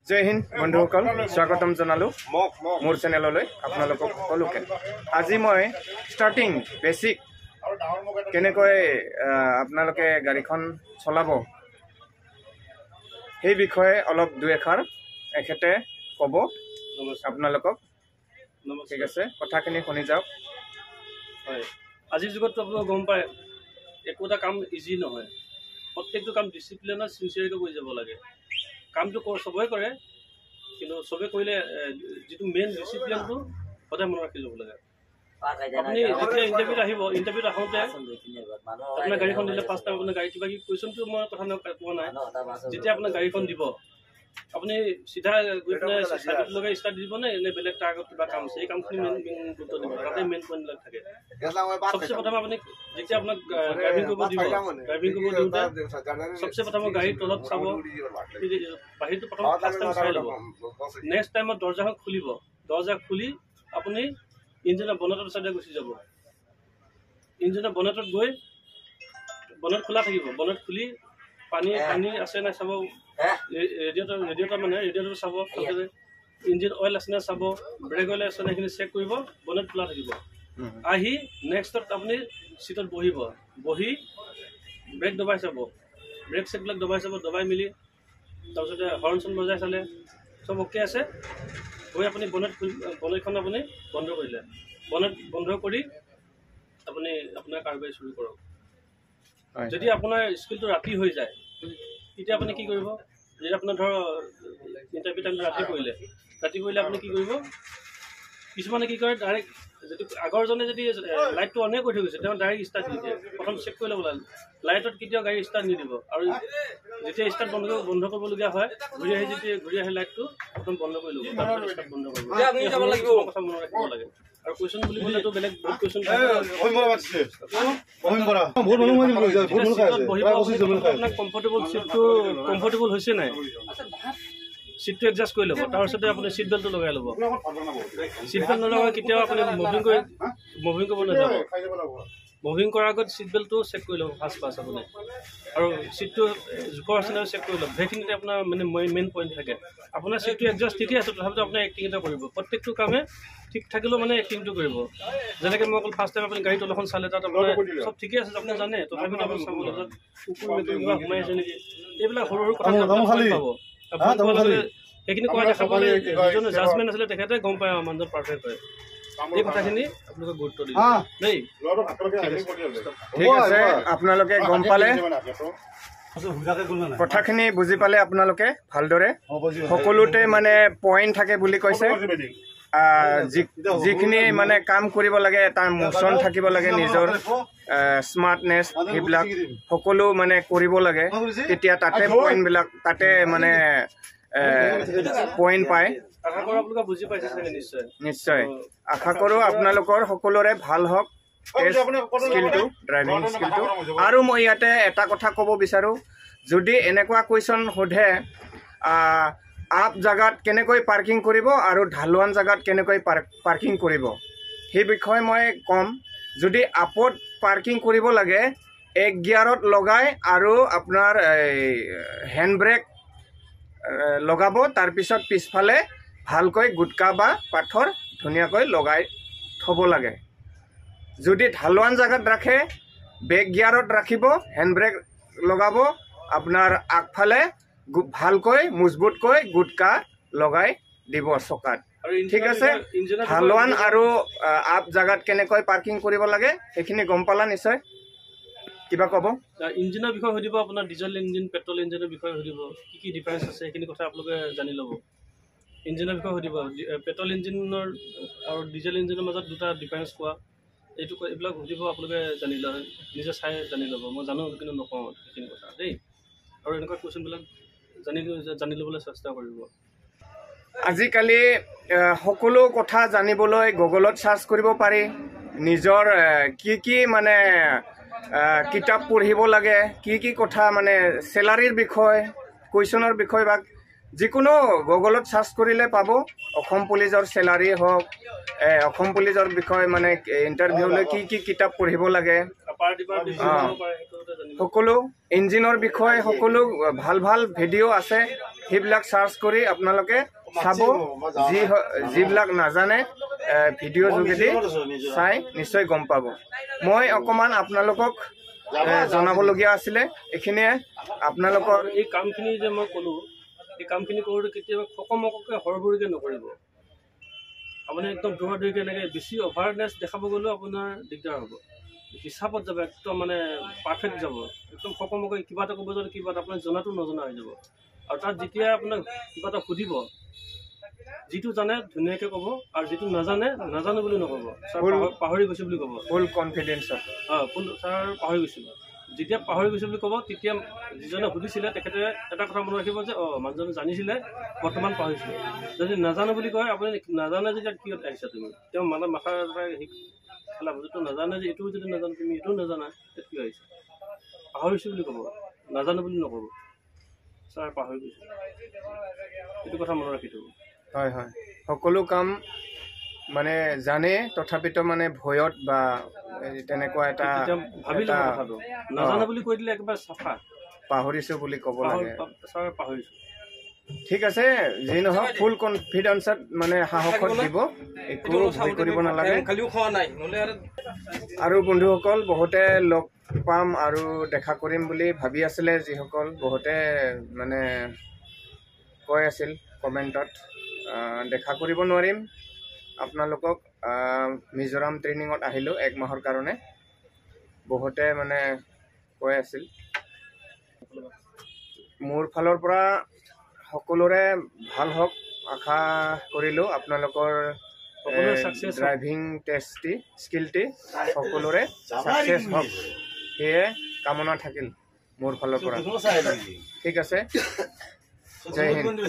जय हिंद बंधुসকল स्वागतम जनालो मोर चेनेलলৈ আপোনালোকক সকলোকে আজি মই স্টার্টিং বেসিক কেনেকৈ আপোনালোকে গাড়ীখন চলাব এই বিষয়ে অলপ দুই এখাৰ এখেতে কব আপোনালোকক ঠিক আছে কথাখিনি শুনি যাওক হয় আজিৰ যুগত আপোনালোক গম পায় একোটা কাম ইজি নহয় প্ৰত্যেকটো কাম ডিসিপ্লিনত সিনসিয়াৰলি কৰি যাব লাগে কামটো সবই কৰে কিন্তু সবে কৰিলে যেটো মেইন ডিসিপ্লিনটো সদায় মনত ৰাখি ল'ব লাগে আপুনি যেতিয়া ইন্টাৰভিউত আহিব ইন্টাৰভিউত আহোঁতে আপোনাৰ গাড়ীখন দিলে পাঁচটা আপোনাৰ গাড়ী কিবা কি কুৱেশ্যনটো মই কথা কোৱা নাই যেতিয়া আপোনাৰ গাড়ীখন দিব আপুনি সিধা গৈ পেলাই চাইকেল লগাই ষ্টাৰ্ট দিব নে এনে বেলেগ তাৰ আগত কিবা কাম আছে এই কামখিনি মেইন গুৰুত্ব দিব তাতে মেইন পইণ্টবিলাক থাকে সবচে প্ৰথম আপুনি যেতিয়া আপোনাক ড্ৰাইভিং কৰিব দিওঁতে সবচে প্ৰথম গাড়ীৰ তলত চাব বাহিৰটো প্ৰথম ফাৰ্ষ্ট টাইম চাই ল'ব নেক্সট টাইমত দৰ্জাখন খুলিব দৰ্জা খুলি আপুনি ইঞ্জিনৰ বনেটৰ চাইডে গুচি যাব ইঞ্জিনৰ বনেটত গৈ বনেট খোলা থাকিব বনেট খুলি পানী আছে নাই চাব ৰেডিয়েটৰ মানে ৰেডিয়েটৰ চাব ইঞ্জিন অইল আছে নাই চাব ব্ৰেক অইল আছে নাই সেইখিনি চেক কৰিব বনেট খোলা থাকিব আহি নেক্সটত আপুনি সিটত বহি ব্ৰেক দবাই চাব ব্ৰেক চেকবিলাক দবাই মিলি তাৰপিছতে হৰ্ণ চন বজাই চালে চব অ'কে আছে গৈ আপুনি বনেটখন আপুনি বন্ধ কৰিলে বনেট বন্ধ কৰি আপুনি আপোনাৰ কাৰবাৰী চুৰি কৰক যদি আপোনাৰ স্কিলটো ৰাতি হৈ যায় তেতিয়া আপুনি কি কৰিব যদি আপোনাৰ ধৰ ইণ্টাৰভিউ টাইম ৰাতি কৰিলে আপুনি কি কৰিব কিছুমানে কি কৰে ডাইৰেক্ট যদি আগৰজনে যদি লাইটটো অনে কৰি থৈ গৈছে তেওঁ ডাইৰেক্ট ষ্টাৰ্ট দি দিয়ে প্ৰথম চেক কৰি ল'ব লাগে লাইটত কেতিয়াও গাড়ী ষ্টাৰ্ট নিদিব আৰু যেতিয়া ষ্টাৰ্ট বন্ধ কৰিবলগীয়া হয় ঘূৰি আহি লাইটটো প্ৰথম বন্ধ কৰি ল'ব তাৰপিছত ষ্টাৰ্ট বন্ধ কৰিব কথা মনত ৰাখিব লাগে আৰু কুৱেশ্যন বুলি ক'লেতো বেলেগ বহুত কুৱেশ্যন আপোনাক কমফৰ্টেবল হৈছে নাই সিটটো এডজাষ্ট কৰি ল'ব তাৰপিছতে আপুনি সিট বেল্টটো লগাই ল'ব সিট বেল্ট নলগাই কেতিয়াও আপুনি মুভিং কৰিব নাযাব মুভিং কৰাৰ আগত সিট বেল্টটো চেক কৰি ল'ব ফাৰ্ষ্ট আপুনি আৰু সিটটো জোখৰ আছে চেক কৰি ল'ব সেইখিনিতে আপোনাৰ মানে মেইন পইণ্ট থাকে আপোনাৰ সিটটো এডজাষ্ট ঠিকেই আছে তথাপিতো আপোনাৰ এক্টিং এটা কৰিব প্ৰত্যেকটো কামে ঠিক থাকিলেও মানে এক্টিংটো কৰিব যেনেকৈ মই অকল ফাৰ্ষ্ট টাইম আপুনি গাড়ী তলখন চালে তাত আপোনাৰ চব ঠিকেই আছে আপুনি জানে তথাপিতো আপুনি চাব লগত কুকুৰ মেকুৰী কিবা সোমাই আছে নেকি এইবিলাক সৰু কথা পাব সেইখিনি কৰা দেখা পালে যিজনে জাজমেণ্ট আছিলে তেখেতে গম পায় মানুহজন পাৰফেক্ট হয় এই কথাখিনি আপোনালোকে গুৰুত্ব দিব দেই ঠিক আছে আপোনালোকে গম পালে কথাখিনি বুজি পালে আপোনালোকে ভালদৰে সকলোতে মানে পইণ্ট থাকে বুলি কৈছে যিখিনি মানে কাম কৰিব লাগে এটা মোচন থাকিব লাগে নিজৰ স্মাৰ্টনেছ সেইবিলাক সকলো মানে কৰিব লাগে তেতিয়া তাতে পইণ্টবিলাক তাতে মানে পইণ্ট পায় নিশ্চয় আশা কৰোঁ আপোনালোকৰ সকলোৰে ভাল হওক স্কিলটো ড্ৰাইভিং স্কিলটো আৰু মই ইয়াতে এটা কথা ক'ব বিচাৰোঁ যদি এনেকুৱা কুৱেশ্যন সোধে আপ জাগাত কেনেকৈ পাৰ্কিং কৰিব আৰু ঢালুৱান জাগাত কেনেকৈ পাৰ্কিং কৰিব সেই বিষয়ে মই ক'ম যদি আপত পাৰ্কিং কৰিব লাগে এক গিয়াৰত লগাই আৰু আপোনাৰ হেণ্ড ব্ৰেক লগাব তাৰপিছত পিছফালে ভালকৈ গুটকা বা পাথৰ ধুনীয়াকৈ লগাই থ'ব লাগে যদি ঢালুৱান জাগাত ৰাখে বেক গিয়াৰত ৰাখিব হেণ্ড ব্ৰেক লগাব আপোনাৰ আগফালে ভালকৈ মজবুতকৈ গুটকা লগাই দিব চকাত ঠিক আছে ঢালুৱান আৰু আপ জাগাত কেনেকৈ পাৰ্কিং কৰিব লাগে সেইখিনি গম পালা নিশ্চয় কিবা ক'ব ইঞ্জিনৰ বিষয়ে সুধিব আপোনাৰ ডিজেল ইঞ্জিন পেট্ৰল ইঞ্জিনৰ বিষয়ে সুধিব কি ডিফাৰেঞ্চ আছে সেইখিনি কথা আপোনালোকে জানি ল'ব ইঞ্জিনৰ বিষয়ে সুধিব পেট্ৰল ইঞ্জিনৰ আৰু ডিজেল ইঞ্জিনৰ মাজত দুটা ডিফাৰেঞ্চ কোৱা এইবিলাক সুধিব আপোনালোকে নিজে চাই জানি ল'ব মই জানো কিন্তু নকওঁ সেইখিনি কথা দেই আৰু এনেকুৱা কুৱেশ্যনবিলাক জানি ল'বলৈ চেষ্টা কৰিব আজিকালি সকলো কথা জানিবলৈ গুগলত চাৰ্চ কৰিব পাৰি নিজৰ কি মানে কিতাপ পঢ়িব লাগে কি কথা মানে চেলাৰীৰ বিষয় কুৱেশ্যনৰ বিষয় বা যিকোনো গুগলত চাৰ্চ কৰিলে পাব অসম পুলিচৰ চেলাৰী হওক অসম পুলিচৰ বিষয় মানে ইণ্টাৰভিউলৈ কি কিতাপ পঢ়িব লাগে সকলো ইঞ্জিনৰ বিষয়ে সকলো ভাল ভিডিঅ' আছে সেইবিলাক চাৰ্চ কৰি আপোনালোকে চাব যিবিলাক নাজানে ভিডিঅ' যোগেদি চাই নিশ্চয় গম পাব মই অকণমান আপোনালোকক জনাবলগীয়া আছিলে এইখিনিয়ে আপোনালোকৰ এই কামখিনি যে মই ক'লোঁ এই কামখিনি কৰোঁতে কেতিয়াবা সকমককৈ সৰবৰীকৈ নকৰিব আপুনি একদম দৌৰা দৌৰিকৈ এনেকৈ বেছি অভাৰনেছ দেখাব গ'লেও আপোনাৰ দিগদাৰ হ'ব হিচাপত যাব একদম মানে পাৰফেক্ট যাব একদম সকমকৈ কিবা এটা ক'ব যদি কিবা এটা আপোনাক জনাটো নজনা হৈ যাব আৰু তাত যেতিয়া আপোনাক কিবা এটা সুধিব যিটো জানে ধুনীয়াকৈ ক'ব আৰু যিটো নাজানে নাজানো বুলি নক'ব ছাৰ পাহৰি গৈছে বুলি ক'ব ফুল কনফিডেন্সত ফুল ছাৰ পাহৰি গৈছিলোঁ যেতিয়া পাহৰি গৈছে বুলি ক'ব তেতিয়া যিজনে সুধিছিলে তেখেতে এটা কথা মনত ৰাখিব যে মানুহজনে জানিছিলে বৰ্তমান পাহৰিছিলে যদি নাজানো বুলি কয় আপুনি নাজানে যেতিয়া কিয় আহিছা তুমি তেওঁ মানে মাথা খেলা যিটো নাজানে যে এইটোও যদি নাজানো তুমি এইটোও নাজানা তেতিয়া কিয় আহিছা পাহৰিছোঁ বুলি ক'ব নাজানো বুলি নক'ব ছাৰ পাহৰি গৈছোঁ এইটো কথা মনত ৰাখি থ'ব হয় হয় সকলো কাম মানে জানে তথাপিতো মানে ভয়ত বা তেনেকুৱা এটা ভাবি ল'ব কথাটো নাজানো বুলি কৈ দিলে একেবাৰে চাফা পাহৰিছোঁ বুলি ক'ব লাগে ছাৰ পাহৰিছোঁ ঠিক আছে যি নহওক ফুল কনফিডেন্সত মানে সাহসত দিব একো ভয় কৰিব নালাগে আৰু বন্ধুসকল বহুতে লগ পাম আৰু দেখা কৰিম বুলি ভাবি আছিলে যিসকল বহুতে মানে কৈ আছিল কমেণ্টত দেখা কৰিব নোৱাৰিম আপোনালোকক মিজোৰাম ট্ৰেইনিঙত আহিলোঁ 1 মাহৰ কাৰণে বহুতে মানে কৈ আছিল মোৰ ফালৰ পৰা সকলোৰে ভাল হওক আশা কৰিলোঁ আপোনালোকৰ ড্ৰাইভিং টেষ্টটি স্কিলটি সকলোৰে ছাকচেছ হওক সেয়ে কামনা থাকিল মোৰ ফালৰ পৰা ঠিক আছে জয় হিন্দ